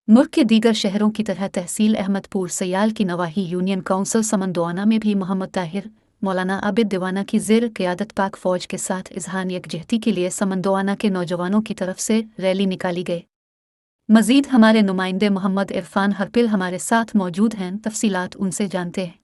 मुल्क के दीगर शहरों की तरह तहसील अहमदपुर सयाल की नवाही यूनियन काउंसिल समंदोआना में भी मोहम्मद ताहिर मौलाना आबिद दीवाना की ज़ेर क़यादत पाक फ़ौज के साथ इज़हार यकजहती के लिए समंदोआना के नौजवानों की तरफ से रैली निकाली गई। मज़ीद हमारे नुमाइंदे मोहम्मद इरफान हरपिल हमारे साथ मौजूद हैं, तफसीलात उनसे जानते हैं।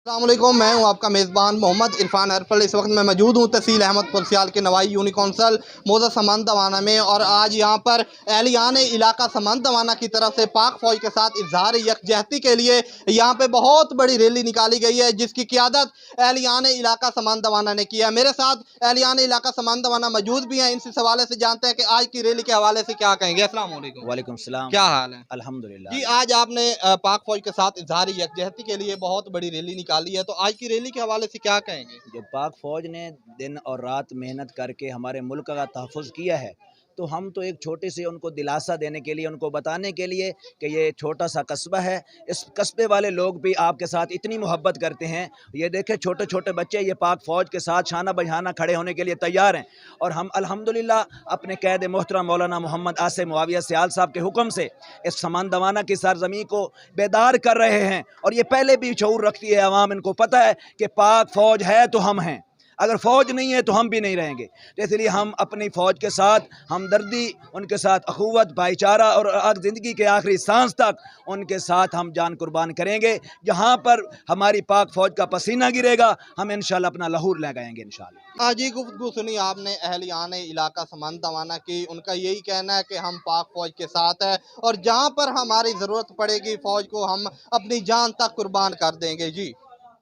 अस्सलाम वालेकुम, मैं हूं आपका मेज़बान मोहम्मद इरफान अरफल। इस वक्त मैं मौजूद हूं तहसील अहमदपुर सियाल के नवाई यूनी कौंसल मौज़ा समंद दवाना में, और आज यहां पर एहलियान इलाका समंद दवाना की तरफ से पाक फ़ौज के साथ इज़हार यकजहती के लिए यहां पे बहुत बड़ी रैली निकाली गई है, जिसकी क़यादत एहलियान इलाका समंद दवाना ने की है। मेरे साथ एहलियान इलाका समंद दवाना मौजूद भी हैं। इनसे सवाले से जानते हैं कि आज की रैली के हवाले से क्या कहेंगे। अस्सलाम वालेकुम। वालेकुम सलाम। क्या हाल है? अल्हम्दुलिल्लाह। जी, आज आपने पाक फ़ौज के साथ इज़हार यकजहती के लिए बहुत बड़ी रैली निकाली है, तो आज की रैली के हवाले से क्या कहेंगे? जब पाक फ़ौज ने दिन और रात मेहनत करके हमारे मुल्क का तहफ़्फ़ुज़ किया है, तो हम तो एक छोटी सी उनको दिलासा देने के लिए, उनको बताने के लिए कि ये छोटा सा कस्बा है, इस कस्बे वाले लोग भी आपके साथ इतनी मोहब्बत करते हैं। ये देखें, छोटे छोटे बच्चे ये पाक फ़ौज के साथ शाना बजाना खड़े होने के लिए तैयार हैं, और हम अल्हम्दुलिल्लाह अपने क़ैद मोहतरम मौलाना मोहम्मद आसिम मुआविया सियाल साहब के हुक्म से इस समंद दवाना की सरज़मीं को बेदार कर रहे हैं। और ये पहले भी शऊर रखती है अवाम, इनको पता है कि पाक फ़ौज है तो हम हैं, अगर फ़ौज नहीं है तो हम भी नहीं रहेंगे। तो इसलिए हम अपनी फ़ौज के साथ हमदर्दी, उनके साथ अखुवत, भाईचारा, और ज़िंदगी के आखिरी सांस तक उनके साथ हम जान कुर्बान करेंगे। जहाँ पर हमारी पाक फ़ौज का पसीना गिरेगा, हम इंशाअल्लाह अपना लहूर लगाएंगे इंशाअल्लाह। आज ही गुफ्तगू सुनी आपने एहलियान इलाका समंद दवाना की। उनका यही कहना है कि हम पाक फ़ौज के साथ हैं, और जहाँ पर हमारी ज़रूरत पड़ेगी फ़ौज को हम अपनी जान तक कुर्बान कर देंगे। जी।